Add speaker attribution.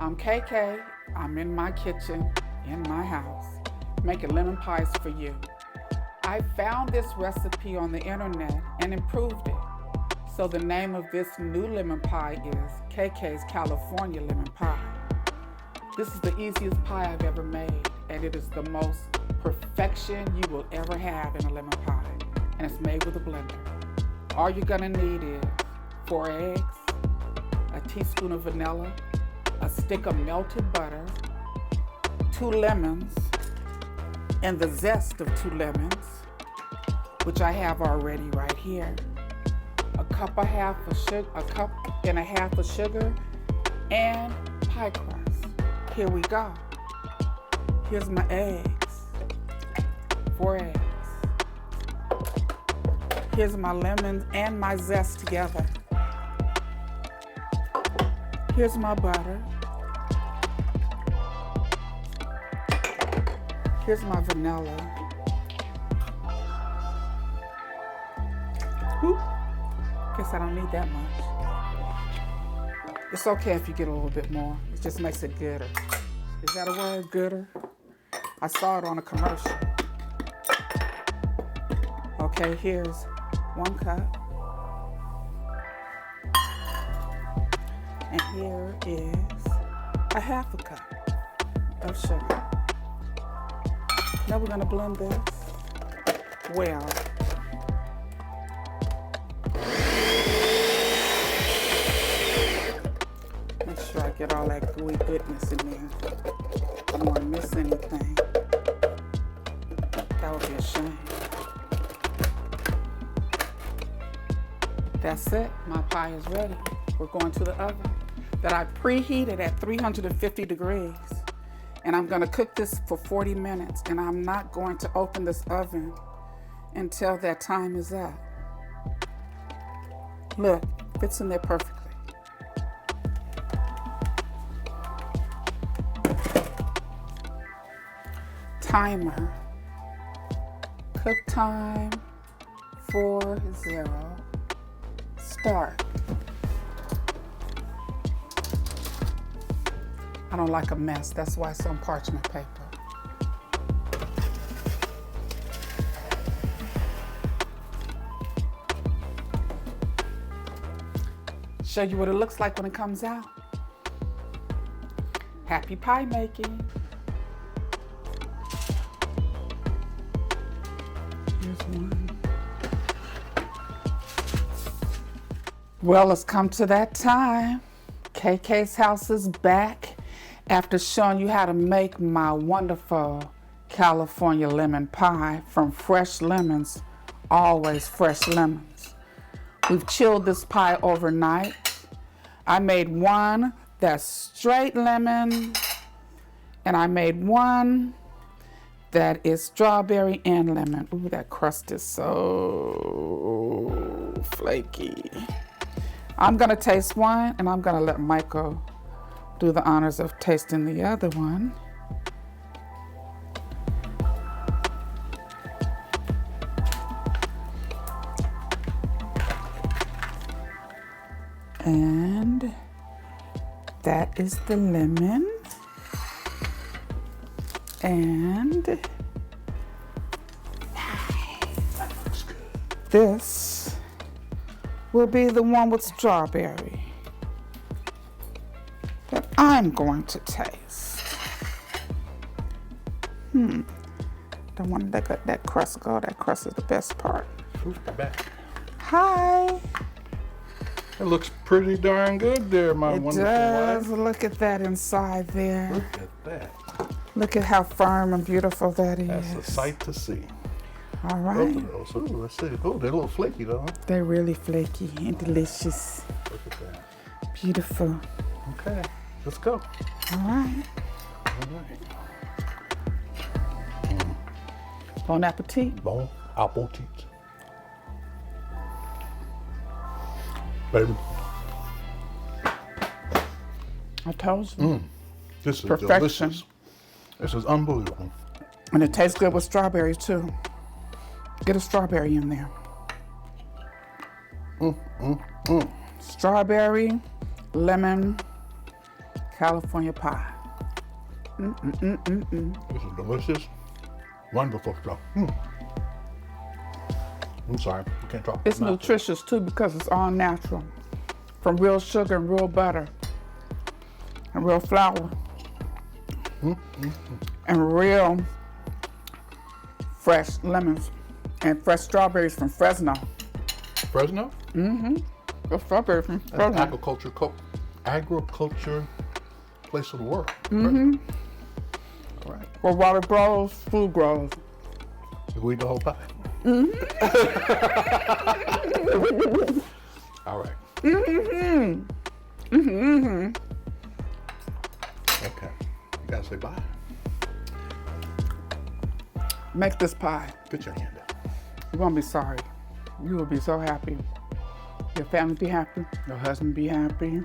Speaker 1: I'm KK. I'm in my kitchen, in my house, making lemon pies for you. I found this recipe on the internet and improved it. So the name of this new lemon pie is KK's California Lemon Pie. This is the easiest pie I've ever made, and it is the most perfection you will ever have in a lemon pie, and it's made with a blender. All you're gonna need is 4 eggs, a teaspoon of vanilla, a stick of melted butter, 2 lemons, and the zest of 2 lemons, which I have already right here. A cup and a half of sugar, and pie crust. Here we go. Here's my eggs. 4 eggs. Here's my lemons and my zest together. Here's my butter. Here's my vanilla. Whoop. Guess I don't need that much. It's okay if you get a little bit more. It just makes it gooder. Is that a word, gooder? I saw it on a commercial. Okay, here's 1 cup. And here is a half a cup of sugar. Now we're gonna blend this well. Make sure I get all that gooey goodness in there. I don't want to miss anything. That would be a shame. That's it. My pie is ready. We're going to the oven that I preheated at 350 degrees. And I'm going to cook this for 40 minutes. And I'm not going to open this oven until that time is up. Look, fits in there perfectly. Timer. Cook time 40. Start. I don't like a mess. That's why it's on parchment paper. Show you what it looks like when it comes out. Happy pie making. Here's one. Well, it's come to that time. KK's house is back after showing you how to make my wonderful California lemon pie from fresh lemons, always fresh lemons. We've chilled this pie overnight. I made one that's straight lemon, and I made one that is strawberry and lemon. Ooh, that crust is so flaky. I'm gonna taste one, and I'm gonna let Michael do the honors of tasting the other one. And that is the lemon. And this will be the one with strawberry that I'm going to taste. Don't want to let that crust go. That crust is the best part.
Speaker 2: Who's back?
Speaker 1: Hi.
Speaker 2: It looks pretty darn good there, my wonderful
Speaker 1: It does.
Speaker 2: wife.
Speaker 1: Look at that inside there.
Speaker 2: Look at that.
Speaker 1: Look at how firm and beautiful that is.
Speaker 2: That's a sight to see.
Speaker 1: All
Speaker 2: Both
Speaker 1: right.
Speaker 2: of those. Ooh, let's see. Oh, they're a little flaky though. Huh?
Speaker 1: They're really flaky and delicious.
Speaker 2: Look at that.
Speaker 1: Beautiful.
Speaker 2: Okay, let's go.
Speaker 1: All right.
Speaker 2: All right.
Speaker 1: Bon appetit.
Speaker 2: Bon appetit. Baby.
Speaker 1: I told you.
Speaker 2: This is
Speaker 1: Perfection.
Speaker 2: delicious. This is unbelievable.
Speaker 1: And it tastes good with strawberries too. Get a strawberry in there. Strawberry, lemon, California pie.
Speaker 2: This is delicious, wonderful stuff. I'm sorry, you can't talk.
Speaker 1: It's nutritious too because it's all natural. From real sugar and real butter and real flour and real fresh lemons and fresh strawberries from Fresno.
Speaker 2: Fresno?
Speaker 1: The strawberries from
Speaker 2: That's
Speaker 1: Fresno.
Speaker 2: agriculture place of the world. All right.
Speaker 1: Where water grows, food grows.
Speaker 2: So we eat the whole pie. All right. Okay. You gotta say bye.
Speaker 1: Make this pie.
Speaker 2: Put your hand up.
Speaker 1: You won't be sorry. You will be so happy. Your family be happy. Your husband be happy.